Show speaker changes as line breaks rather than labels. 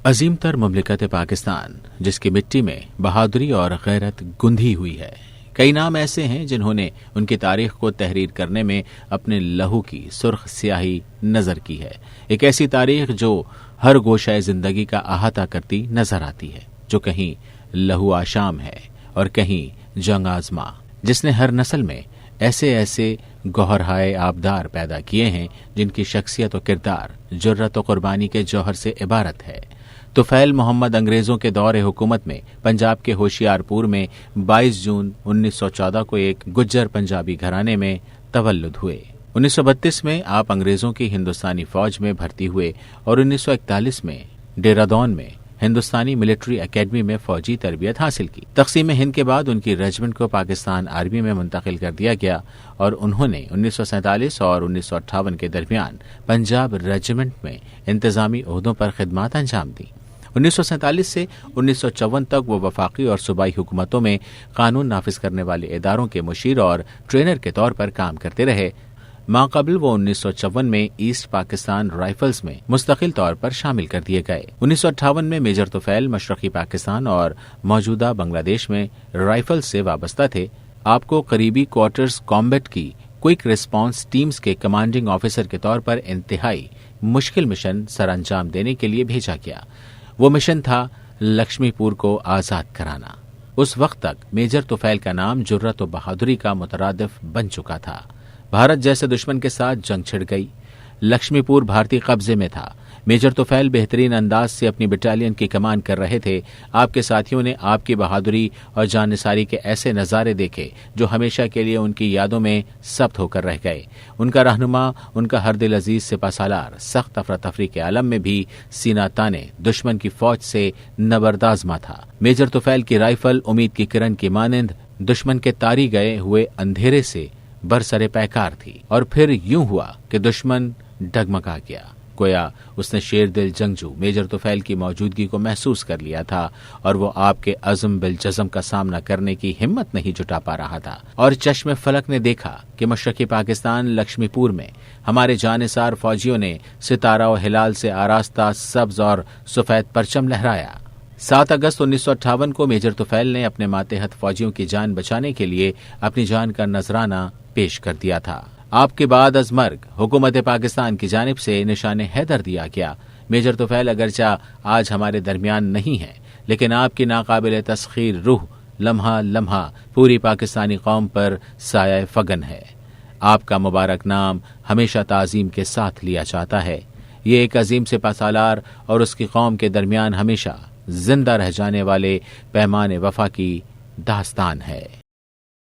عظیم تر مملکت پاکستان، جس کی مٹی میں بہادری اور غیرت گندھی ہوئی ہے۔ کئی نام ایسے ہیں جنہوں نے ان کی تاریخ کو تحریر کرنے میں اپنے لہو کی سرخ سیاہی نظر کی ہے۔ ایک ایسی تاریخ جو ہر گوشہ زندگی کا احاطہ کرتی نظر آتی ہے، جو کہیں لہو آشام ہے اور کہیں جنگ آزما، جس نے ہر نسل میں ایسے ایسے گوہرہائے آبدار پیدا کیے ہیں جن کی شخصیت و کردار جرت و قربانی کے جوہر سے عبارت ہے۔ طفیل محمد انگریزوں کے دور حکومت میں پنجاب کے ہوشیار پور میں 22 جون 1914 کو ایک گجر پنجابی گھرانے میں تولد ہوئے۔ 1932 میں آپ انگریزوں کی ہندوستانی فوج میں بھرتی ہوئے اور 1941 میں ڈیرادون میں ہندوستانی ملٹری اکیڈمی میں فوجی تربیت حاصل کی۔ تقسیم ہند کے بعد ان کی ریجمنٹ کو پاکستان آرمی میں منتقل کر دیا گیا اور انہوں نے 1947 اور 1958 کے درمیان پنجاب ریجمنٹ میں انتظامی عہدوں پر خدمات انجام دی۔ 1947 سے 1954 تک وہ وفاقی اور صوبائی حکومتوں میں قانون نافذ کرنے والے اداروں کے مشیر اور ٹرینر کے طور پر کام کرتے رہے۔ ماقبل وہ 1954 میں ایسٹ پاکستان رائفلز میں مستقل طور پر شامل کر دیے گئے۔ 1958 میں میجر طفیل مشرقی پاکستان اور موجودہ بنگلہ دیش میں رائفلز سے وابستہ تھے۔ آپ کو قریبی کوارٹرز کامبیٹ کی کوئک ریسپانس ٹیمز کے کمانڈنگ آفیسر کے طور پر انتہائی مشکل مشن سر انجام دینے کے لیے بھیجا گیا۔ وہ مشن تھا لکشمی پور کو آزاد کرانا۔ اس وقت تک میجر طفیل کا نام جرت و بہادری کا مترادف بن چکا تھا۔ بھارت جیسے دشمن کے ساتھ جنگ چھڑ گئی۔ لکشمی پور بھارتی قبضے میں تھا۔ میجر طفیل بہترین انداز سے اپنی بٹالین کی کمان کر رہے تھے۔ آپ کے ساتھیوں نے آپ کی بہادری اور جان نثاری کے ایسے نظارے دیکھے جو ہمیشہ کے لیے ان کی یادوں میں ثبت ہو کر رہ گئے۔ ان کا رہنما، ان کا ہر دل عزیز سپہ سالار سخت افراتفری کے عالم میں بھی سینہ تانے دشمن کی فوج سے نبردآزما تھا۔ میجر طفیل کی رائفل امید کی کرن کی مانند دشمن کے تاری گئے ہوئے اندھیرے سے برسرے پیکار تھی، اور پھر یوں ہوا کہ دشمن ڈگمگا گیا۔ گویا اس نے شیر دل جنگجو میجر طفیل کی موجودگی کو محسوس کر لیا تھا اور وہ آپ کے عزم بالجزم کا سامنا کرنے کی ہمت نہیں جٹا پا رہا تھا۔ اور چشم فلک نے دیکھا کہ مشرقی پاکستان لکشمی پور میں ہمارے جانثار فوجیوں نے ستارہ و ہلال سے آراستہ سبز اور سفید پرچم لہرایا۔ 7 اگست 1958 کو میجر طفیل نے اپنے ماتحت فوجیوں کی جان بچانے کے لیے اپنی جان کا نذرانہ پیش کر دیا تھا۔ آپ کے بعد از مرگ حکومت پاکستان کی جانب سے نشان حیدر دیا گیا۔ میجر طفیل اگرچہ آج ہمارے درمیان نہیں ہے، لیکن آپ کی ناقابل تسخیر روح لمحہ لمحہ پوری پاکستانی قوم پر سایہ فگن ہے۔ آپ کا مبارک نام ہمیشہ تعظیم کے ساتھ لیا جاتا ہے۔ یہ ایک عظیم سپہ سالار اور اس کی قوم کے درمیان ہمیشہ زندہ رہ جانے والے پیمان وفا کی داستان ہے۔